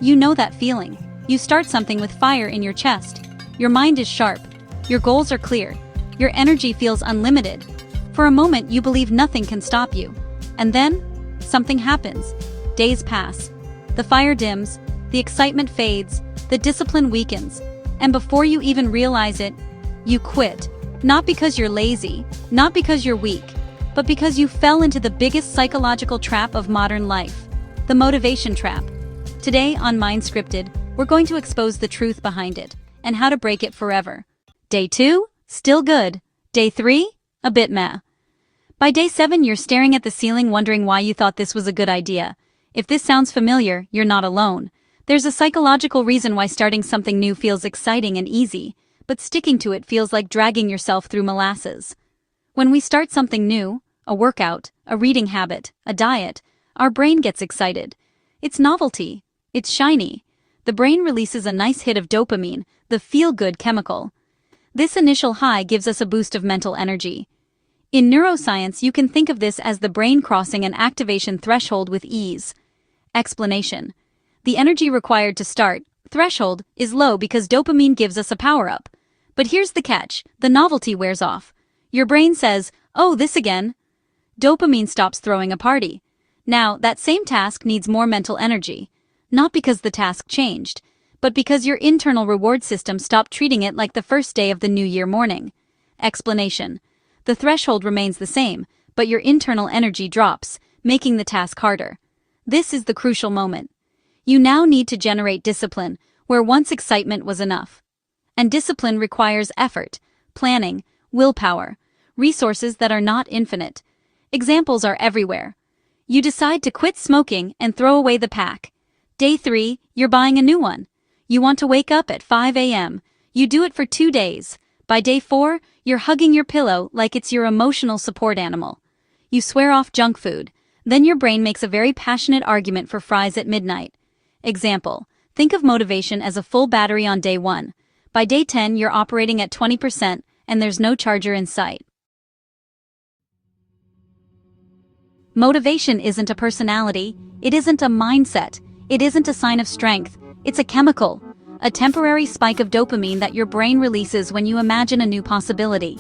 You know that feeling. You start something with fire in your chest. Your mind is sharp. Your goals are clear. Your energy feels unlimited. For a moment, you believe nothing can stop you. And then, something happens. Days pass. The fire dims, the excitement fades, the discipline weakens. And before you even realize it, you quit. Not because you're lazy, not because you're weak, but because you fell into the biggest psychological trap of modern life, the motivation trap. Today on Mind Scripted, we're going to expose the truth behind it and how to break it forever. Day 2, still good. Day 3, a bit meh. By day 7, you're staring at the ceiling wondering why you thought this was a good idea. If this sounds familiar, you're not alone. There's a psychological reason why starting something new feels exciting and easy, but sticking to it feels like dragging yourself through molasses. When we start something new, a workout, a reading habit, a diet, our brain gets excited. It's novelty. It's shiny. The brain releases a nice hit of dopamine, the feel-good chemical. This initial high gives us a boost of mental energy. In neuroscience, you can think of this as the brain crossing an activation threshold with ease. Explanation: the energy required to start, threshold, is low because dopamine gives us a power-up. But here's the catch: the novelty wears off. Your brain says, "Oh, this again." Dopamine stops throwing a party. Now, that same task needs more mental energy. Not because the task changed, but because your internal reward system stopped treating it like the first day of the new year morning. Explanation: the threshold remains the same, but your internal energy drops, making the task harder. This is the crucial moment. You now need to generate discipline, where once excitement was enough. And discipline requires effort, planning, willpower, resources that are not infinite. Examples are everywhere. You decide to quit smoking and throw away the pack. Day 3, you're buying a new one. You want to wake up at 5 a.m. You do it for 2 days. By day 4, you're hugging your pillow like it's your emotional support animal. You swear off junk food. Then your brain makes a very passionate argument for fries at midnight. Example: think of motivation as a full battery on day 1. By day 10, you're operating at 20% and there's no charger in sight. Motivation isn't a personality, it isn't a mindset, it isn't a sign of strength, it's a chemical, a temporary spike of dopamine that your brain releases when you imagine a new possibility.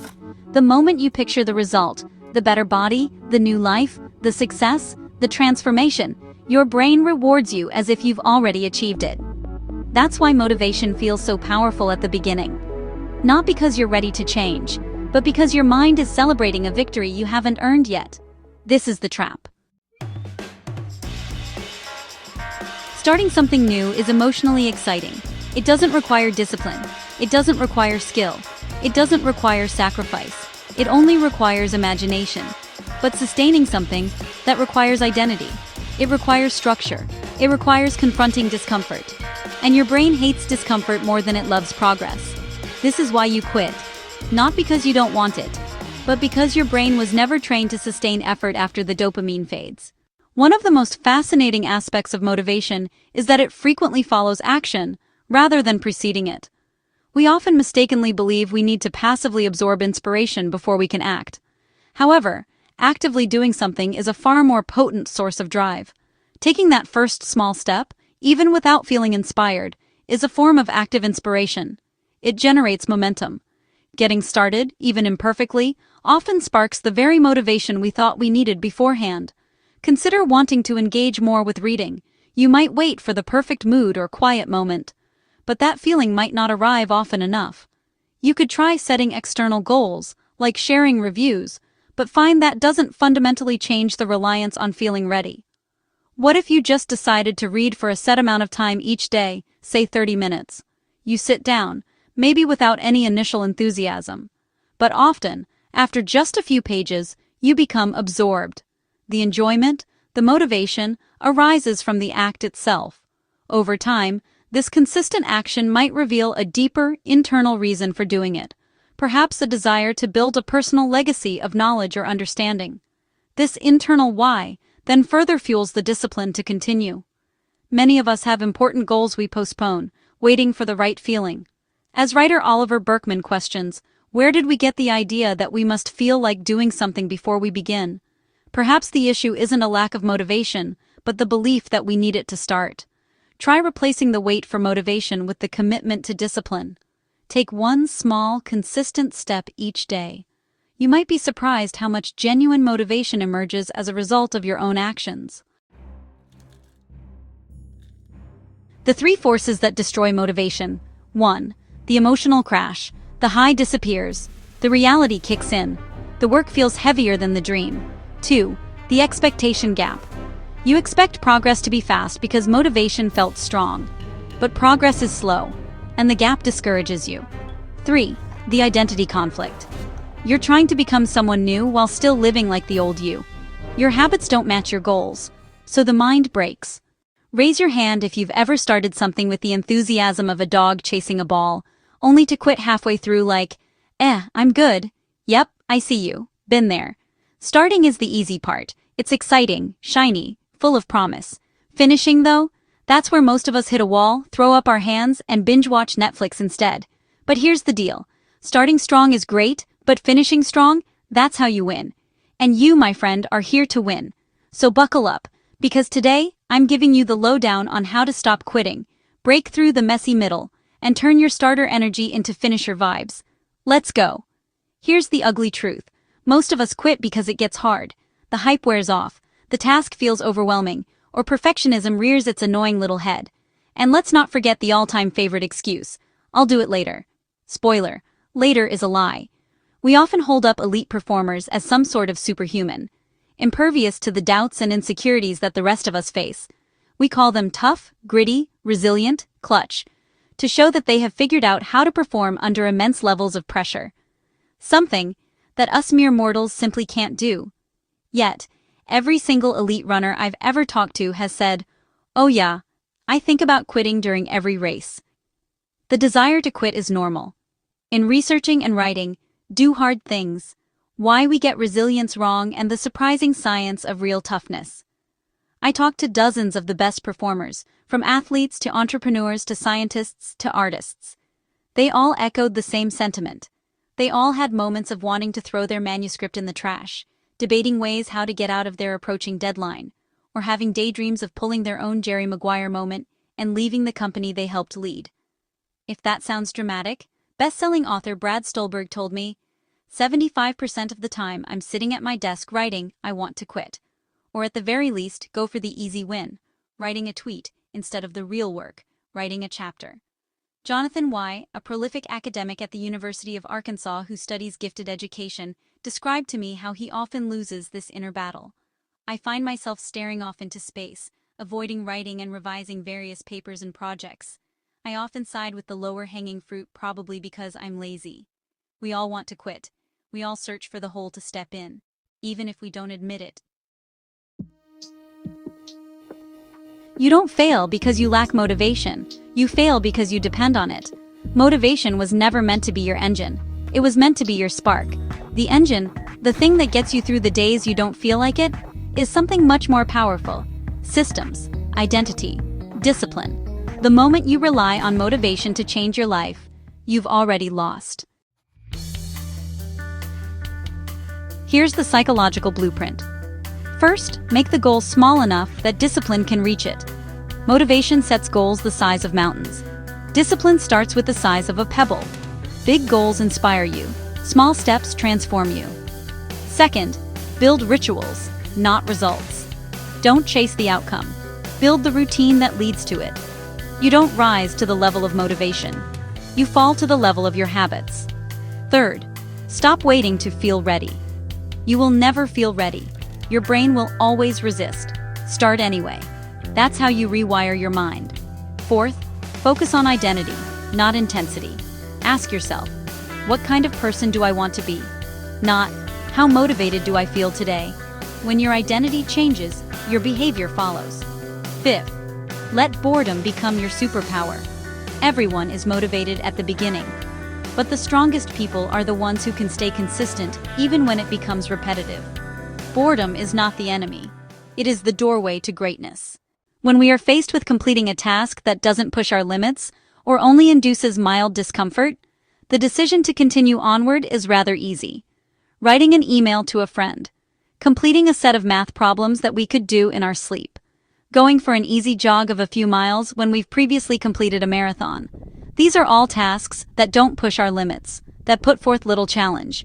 The moment you picture the result, the better body, the new life, the success, the transformation, your brain rewards you as if you've already achieved it. That's why motivation feels so powerful at the beginning. Not because you're ready to change, but because your mind is celebrating a victory you haven't earned yet. This is the trap. Starting something new is emotionally exciting. It doesn't require discipline. It doesn't require skill. It doesn't require sacrifice. It only requires imagination. But sustaining something, that requires identity. It requires structure. It requires confronting discomfort. And your brain hates discomfort more than it loves progress. This is why you quit. Not because you don't want it, but because your brain was never trained to sustain effort after the dopamine fades. One of the most fascinating aspects of motivation is that it frequently follows action, rather than preceding it. We often mistakenly believe we need to passively absorb inspiration before we can act. However, actively doing something is a far more potent source of drive. Taking that first small step, even without feeling inspired, is a form of active inspiration. It generates momentum. Getting started, even imperfectly, often sparks the very motivation we thought we needed beforehand. Consider wanting to engage more with reading. You might wait for the perfect mood or quiet moment, but that feeling might not arrive often enough. You could try setting external goals, like sharing reviews, but find that doesn't fundamentally change the reliance on feeling ready. What if you just decided to read for a set amount of time each day, say 30 minutes? You sit down, maybe without any initial enthusiasm. But often, after just a few pages, you become absorbed. The enjoyment, the motivation, arises from the act itself. Over time, this consistent action might reveal a deeper, internal reason for doing it, perhaps a desire to build a personal legacy of knowledge or understanding. This internal why then further fuels the discipline to continue. Many of us have important goals we postpone, waiting for the right feeling. As writer Oliver Burkeman questions, where did we get the idea that we must feel like doing something before we begin? Perhaps the issue isn't a lack of motivation, but the belief that we need it to start. Try replacing the wait for motivation with the commitment to discipline. Take one small, consistent step each day. You might be surprised how much genuine motivation emerges as a result of your own actions. The 3 forces that destroy motivation. 1. The emotional crash. The high disappears. The reality kicks in. The work feels heavier than the dream. 2. The expectation gap. You expect progress to be fast because motivation felt strong. But progress is slow, and the gap discourages you. 3. The identity conflict. You're trying to become someone new while still living like the old you. Your habits don't match your goals, so the mind breaks. Raise your hand if you've ever started something with the enthusiasm of a dog chasing a ball, only to quit halfway through like, I'm good. Yep, I see you. Been there. Starting is the easy part. It's exciting, shiny, full of promise. Finishing, though? That's where most of us hit a wall, throw up our hands, and binge-watch Netflix instead. But here's the deal. Starting strong is great, but finishing strong, that's how you win. And you, my friend, are here to win. So buckle up, because today, I'm giving you the lowdown on how to stop quitting, break through the messy middle, and turn your starter energy into finisher vibes. Let's go. Here's the ugly truth. Most of us quit because it gets hard. The hype wears off, the task feels overwhelming, or perfectionism rears its annoying little head. And let's not forget the all-time favorite excuse. I'll do it later. Spoiler, later is a lie. We often hold up elite performers as some sort of superhuman, impervious to the doubts and insecurities that the rest of us face. We call them tough, gritty, resilient, clutch, to show that they have figured out how to perform under immense levels of pressure. Something that us mere mortals simply can't do. Yet, every single elite runner I've ever talked to has said, "Oh yeah, I think about quitting during every race." The desire to quit is normal. In researching and writing, Do Hard Things, Why We Get Resilience Wrong and the Surprising Science of Real Toughness. I talked to dozens of the best performers, from athletes to entrepreneurs to scientists to artists. They all echoed the same sentiment. They all had moments of wanting to throw their manuscript in the trash, debating ways how to get out of their approaching deadline, or having daydreams of pulling their own Jerry Maguire moment and leaving the company they helped lead. If that sounds dramatic, best-selling author Brad Stulberg told me, 75% of the time I'm sitting at my desk writing, I want to quit. Or at the very least, go for the easy win, writing a tweet instead of the real work, writing a chapter. Jonathan Y., a prolific academic at the University of Arkansas who studies gifted education, described to me how he often loses this inner battle. I find myself staring off into space, avoiding writing and revising various papers and projects. I often side with the lower-hanging fruit probably because I'm lazy. We all want to quit. We all search for the hole to step in, even if we don't admit it. You don't fail because you lack motivation. You fail because you depend on it. Motivation was never meant to be your engine. It was meant to be your spark. The engine, the thing that gets you through the days you don't feel like it, is something much more powerful. Systems, identity, discipline. The moment you rely on motivation to change your life, you've already lost. Here's the psychological blueprint. First, make the goal small enough that discipline can reach it. Motivation sets goals the size of mountains. Discipline starts with the size of a pebble. Big goals inspire you. Small steps transform you. Second, build rituals, not results. Don't chase the outcome. Build the routine that leads to it. You don't rise to the level of motivation. You fall to the level of your habits. Third, stop waiting to feel ready. You will never feel ready. Your brain will always resist. Start anyway. That's how you rewire your mind. Fourth, focus on identity, not intensity. Ask yourself, what kind of person do I want to be? Not, how motivated do I feel today? When your identity changes, your behavior follows. Fifth, let boredom become your superpower. Everyone is motivated at the beginning, but the strongest people are the ones who can stay consistent even when it becomes repetitive. Boredom is not the enemy. It is the doorway to greatness. When we are faced with completing a task that doesn't push our limits or only induces mild discomfort, the decision to continue onward is rather easy. Writing an email to a friend, completing a set of math problems that we could do in our sleep, going for an easy jog of a few miles when we've previously completed a marathon. These are all tasks that don't push our limits, that put forth little challenge.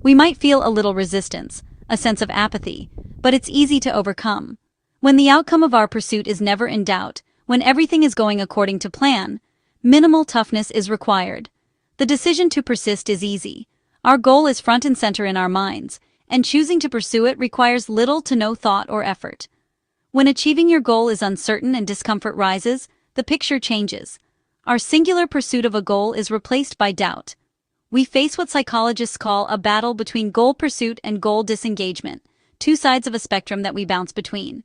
We might feel a little resistance, a sense of apathy, but it's easy to overcome. When the outcome of our pursuit is never in doubt, when everything is going according to plan, minimal toughness is required. The decision to persist is easy. Our goal is front and center in our minds, and choosing to pursue it requires little to no thought or effort. When achieving your goal is uncertain and discomfort rises, the picture changes. Our singular pursuit of a goal is replaced by doubt. We face what psychologists call a battle between goal pursuit and goal disengagement, two sides of a spectrum that we bounce between.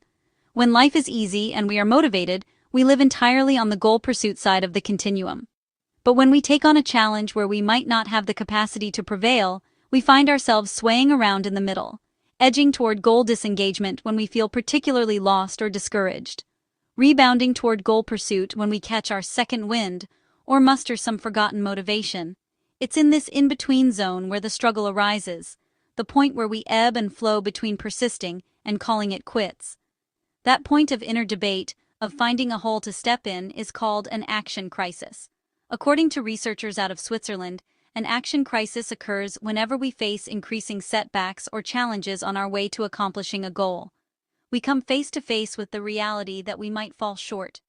When life is easy and we are motivated, we live entirely on the goal pursuit side of the continuum. But when we take on a challenge where we might not have the capacity to prevail, we find ourselves swaying around in the middle, edging toward goal disengagement when we feel particularly lost or discouraged, rebounding toward goal pursuit when we catch our second wind or muster some forgotten motivation. It's in this in-between zone where the struggle arises, the point where we ebb and flow between persisting and calling it quits. That point of inner debate, of finding a hole to step in, is called an action crisis. According to researchers out of Switzerland, an action crisis occurs whenever we face increasing setbacks or challenges on our way to accomplishing a goal. We come face to face with the reality that we might fall short.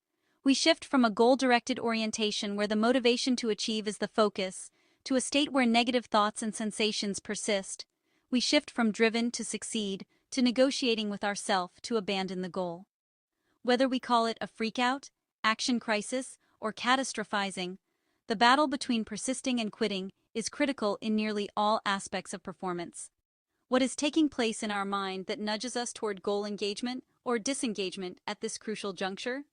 We shift from a goal-directed orientation where the motivation to achieve is the focus, to a state where negative thoughts and sensations persist. We shift from driven to succeed, to negotiating with ourselves to abandon the goal. Whether we call it a freakout, action crisis, or catastrophizing, the battle between persisting and quitting is critical in nearly all aspects of performance. What is taking place in our mind that nudges us toward goal engagement or disengagement at this crucial juncture?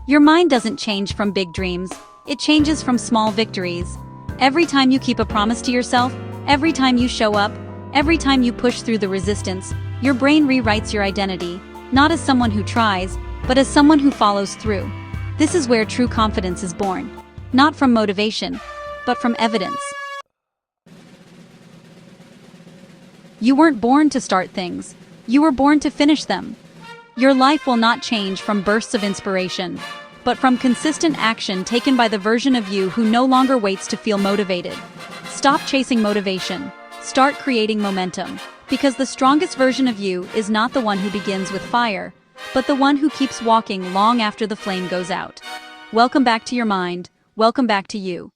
Your mind doesn't change from big dreams, it changes from small victories. Every time you keep a promise to yourself, every time you show up, every time you push through the resistance, your brain rewrites your identity, not as someone who tries, but as someone who follows through. This is where true confidence is born, not from motivation, but from evidence. You weren't born to start things, you were born to finish them. Your life will not change from bursts of inspiration, but from consistent action taken by the version of you who no longer waits to feel motivated. Stop chasing motivation, start creating momentum, because the strongest version of you is not the one who begins with fire, but the one who keeps walking long after the flame goes out. Welcome back to your mind, welcome back to you.